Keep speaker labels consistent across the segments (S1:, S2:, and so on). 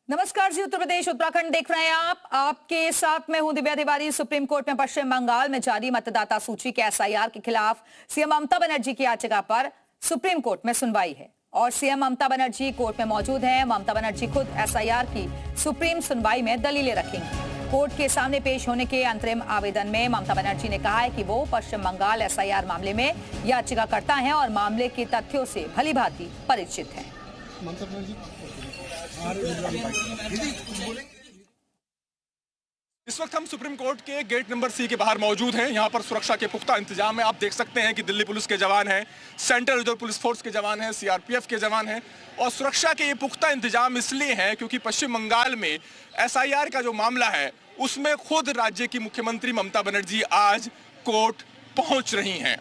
S1: नमस्कार जी, उत्तर प्रदेश उत्तराखंड देख रहे हैं आप। आपके साथ मैं हूं दिव्या तिवारी। सुप्रीम कोर्ट में पश्चिम बंगाल में जारी मतदाता सूची के एसआईआर के खिलाफ सीएम ममता बनर्जी की याचिका पर सुप्रीम कोर्ट में सुनवाई है और सीएम ममता बनर्जी कोर्ट में मौजूद हैं। ममता बनर्जी खुद एसआईआर की सुप्रीम सुनवाई में दलीलें रखेंगी। कोर्ट के सामने पेश होने के अंतरिम आवेदन में ममता बनर्जी ने कहा है कि वो पश्चिम बंगाल एसआईआर मामले में याचिकाकर्ता हैं और मामले के तथ्यों से भलीभांति परिचित हैं।
S2: इस वक्त हम सुप्रीम कोर्ट के गेट नंबर सी के बाहर मौजूद हैं। यहाँ पर सुरक्षा के पुख्ता इंतजाम है। आप देख सकते हैं कि दिल्ली पुलिस के जवान हैं, सेंट्रल रिजर्व पुलिस फोर्स के जवान हैं, सीआरपीएफ के जवान हैं। और सुरक्षा के ये पुख्ता इंतजाम इसलिए हैं क्योंकि पश्चिम बंगाल में एसआईआर का जो मामला है उसमें खुद राज्य की मुख्यमंत्री ममता बनर्जी आज कोर्ट पहुंच रही हैं।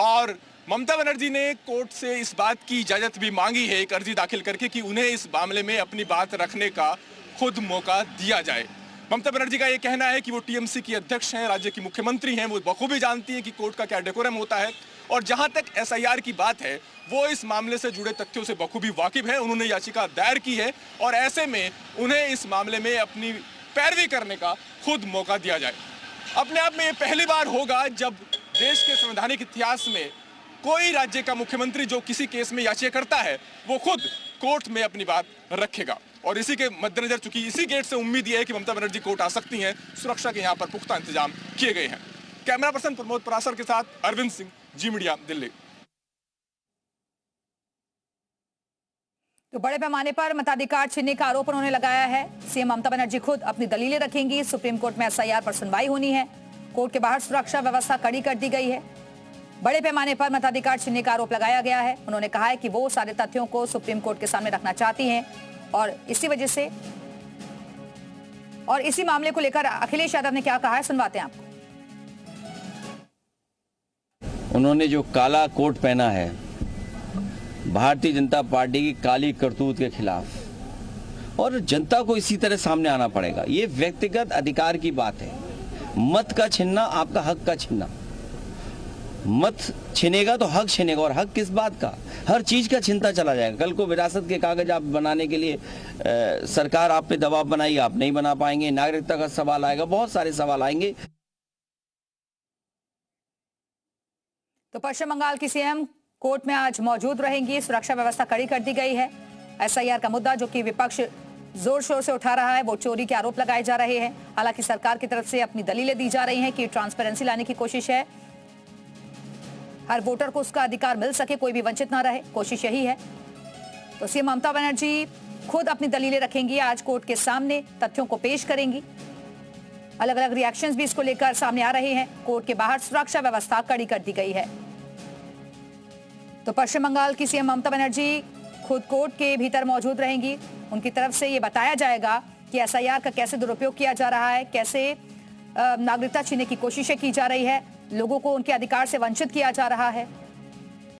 S2: और ममता बनर्जी ने कोर्ट से इस बात की इजाजत भी मांगी है, एक अर्जी दाखिल करके, कि उन्हें इस मामले में अपनी बात रखने का खुद मौका दिया जाए। ममता बनर्जी का ये कहना है कि वो टीएमसी की अध्यक्ष हैं, राज्य की मुख्यमंत्री हैं, वो बखूबी जानती हैं कि कोर्ट का क्या डेकोरम होता है और जहां तक एसआईआर की बात है वो इस मामले से जुड़े तथ्यों से बखूबी वाकिफ है। उन्होंने याचिका दायर की है और ऐसे में उन्हें इस मामले में अपनी पैरवी करने का खुद मौका दिया जाए। अपने आप में ये पहली बार होगा जब देश के संवैधानिक इतिहास में कोई राज्य का मुख्यमंत्री जो किसी केस में याचिका करता है वो खुद कोर्ट में अपनी बात रखेगा। और इसी के मद्देनजर चूंकि इसी गेट से उम्मीद यह है कि ममता बनर्जी कोर्ट आ सकती हैं, सुरक्षा के यहाँ पर पुख्ता इंतजाम किए गए हैं। कैमरा पर्सन प्रमोद परासर के साथ अरविंद सिंह, जी मीडिया, दिल्ली।
S1: तो बड़े पैमाने पर मताधिकार छीनने का आरोप उन्होंने लगाया है। सीएम ममता बनर्जी खुद अपनी दलीलें रखेंगी। सुप्रीम कोर्ट में एसआईआर पर सुनवाई होनी है। कोर्ट के बाहर सुरक्षा व्यवस्था कड़ी कर दी गई है। बड़े पैमाने पर मताधिकार छीनने का आरोप लगाया गया है। उन्होंने कहा है कि वो सारे तथ्यों को सुप्रीम कोर्ट के सामने रखना चाहती हैं और इसी वजह से और इसी मामले को लेकर अखिलेश यादव ने क्या कहा है, सुनवाते हैं आपको।
S3: उन्होंने जो काला कोट पहना है भारतीय जनता पार्टी की काली करतूत के खिलाफ, और जनता को इसी तरह सामने आना पड़ेगा। ये व्यक्तिगत अधिकार की बात है। मत का छीनना आपका हक का छीनना। मत छीनेगा तो हक छीनेगा, और हक किस बात का? हर चीज का छीनता चला जाएगा। कल को विरासत के कागज आप बनाने के लिए सरकार आप पे दबाव बनाएगी, आप नहीं बना पाएंगे। नागरिकता का सवाल आएगा, बहुत सारे सवाल आएंगे।
S1: तो पश्चिम बंगाल की सीएम कोर्ट में आज मौजूद रहेंगी। सुरक्षा व्यवस्था कड़ी कर दी गई है। एसआईआर का मुद्दा जो कि विपक्ष जोर शोर से उठा रहा है, वो चोरी के आरोप लगाए जा रहे हैं। हालांकि सरकार की तरफ से अपनी दलीलें दी जा रही हैं कि ट्रांसपेरेंसी लाने की कोशिश है, हर वोटर को उसका अधिकार मिल सके, कोई भी वंचित ना रहे, कोशिश यही है। तो सीएम ममता बनर्जी खुद अपनी दलीलें रखेंगी, आज कोर्ट के सामने तथ्यों को पेश करेंगी। अलग अलग रिएक्शंस भी इसको लेकर सामने आ रहे हैं। कोर्ट के बाहर सुरक्षा व्यवस्था कड़ी कर दी गई है। तो पश्चिम बंगाल की सीएम ममता बनर्जी खुद कोर्ट के भीतर मौजूद रहेंगी। उनकी तरफ से ये बताया जाएगा कि एसआईआर का कैसे दुरुपयोग किया जा रहा है, कैसे नागरिकता छीनने की कोशिशें की जा रही है, लोगों को उनके अधिकार से वंचित किया जा रहा है।